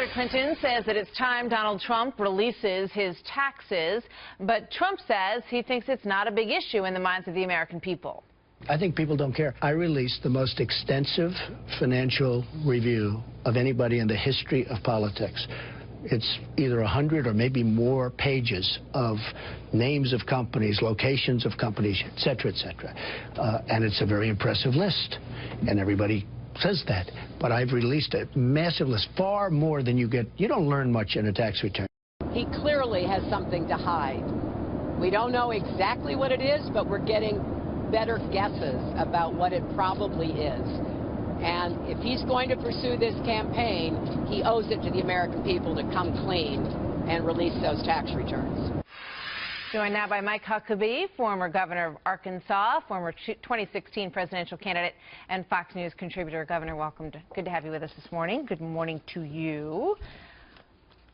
Hillary Clinton says that it's time Donald Trump releases his taxes, but Trump says he thinks it's not a big issue in the minds of the American people. I think people don't care. I released the most extensive financial review of anybody in the history of politics. It's either 100 or maybe more pages of names of companies, locations of companies, et cetera, et cetera. And it's a very impressive list, and everybody says that. But I've released a massive list, far more than you get. You don't learn much in a tax return. He clearly has something to hide. We don't know exactly what it is, but we're getting better guesses about what it probably is. And if he's going to pursue this campaign, he owes it to the American people to come clean and release those tax returns. Joined now by Mike Huckabee, former governor of Arkansas, former 2016 presidential candidate, and Fox News contributor. Governor, welcome. Good to have you with us this morning. Good morning to you.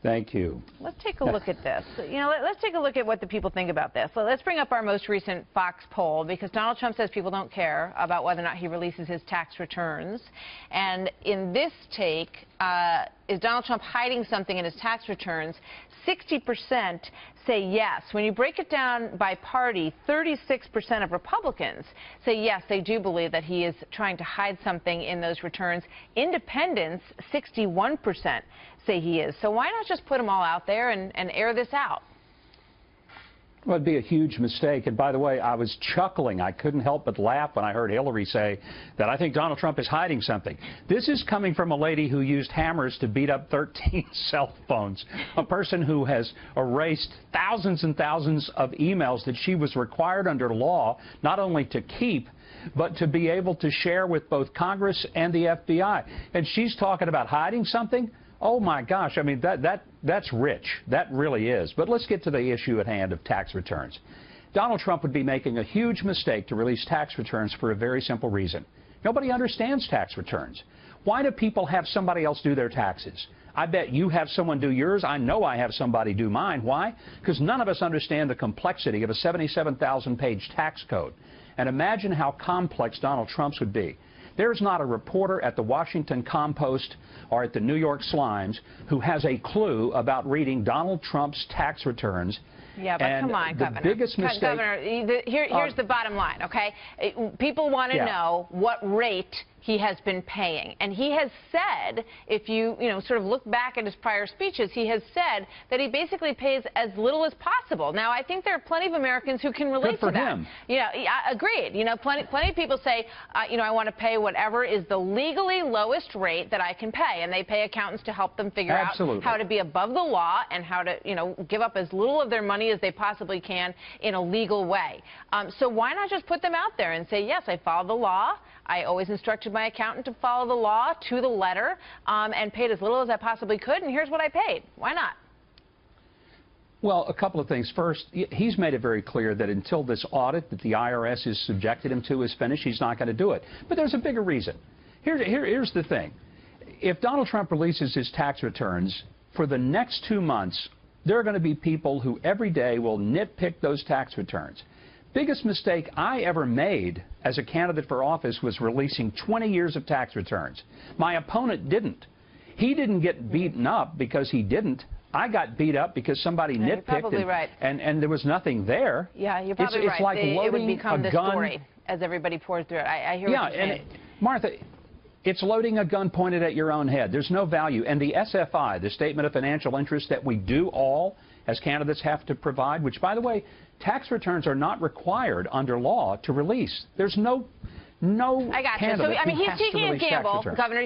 Thank you. Let's take a look at this. Let's take a look at what the people think about this. So let's bring up our most recent Fox poll, because Donald Trump says people don't care about whether or not he releases his tax returns. And in this take, is Donald Trump hiding something in his tax returns? 60% say yes. When you break it down by party, 36% of Republicans say yes, they do believe that he is trying to hide something in those returns. Independents, 61% say he is. So why not just put them all out there and air this out? Well, it'd be a huge mistake. And by the way, I was chuckling. I couldn't help but laugh when I heard Hillary say that I think Donald Trump is hiding something. This is coming from a lady who used hammers to beat up 13 cell phones, a person who has erased thousands and thousands of emails that she was required under law not only to keep, but to be able to share with both Congress and the FBI. And she's talking about hiding something? Oh, my gosh. I mean, that's rich. That really is. But let's get to the issue at hand of tax returns. Donald Trump would be making a huge mistake to release tax returns for a very simple reason. Nobody understands tax returns. Why do people have somebody else do their taxes? I bet you have someone do yours. I know I have somebody do mine. Why? Because none of us understand the complexity of a 77,000-page tax code. And imagine how complex Donald Trump's would be. There's not a reporter at the Washington Compost or at the New York Slimes who has a clue about reading Donald Trump's tax returns. Yeah, but come on, Governor. The biggest mistake. Governor, here's the bottom line, okay? People want to know what rate he has been paying. And he has said, if you sort of look back at his prior speeches, he has said that he basically pays as little as possible. Now, I think there are plenty of Americans who can relate to that. Good for him. Agreed. Plenty of people say, I want to pay whatever is the legally lowest rate that I can pay. And they pay accountants to help them figure out how to be above the law and how to, give up as little of their money as they possibly can in a legal way. So why not just put them out there and say, yes, I follow the law. I always instructed my accountant to follow the law to the letter and paid as little as I possibly could, and here's what I paid. Why not? Well, a couple of things. First, he's made it very clear that until this audit that the IRS has subjected him to is finished, he's not going to do it. But there's a bigger reason. Here's the thing. If Donald Trump releases his tax returns, for the next 2 months, there are going to be people who every day will nitpick those tax returns. Biggest mistake I ever made as a candidate for office was releasing 20 years of tax returns. My opponent didn't. He didn't get beaten up because he didn't. I got beat up because somebody nitpicked, you're probably right. and there was nothing there. Yeah, you're probably right. It's like loading it would become a the gun. Story as everybody pours through it. I hear what you're saying. Martha, it's loading a gun pointed at your own head. There's no value. And the SFI, the Statement of Financial Interest that we do all as candidates have to provide, which, by the way, tax returns are not required under law to release. There's no I got you. So, he's taking a gamble, Governor.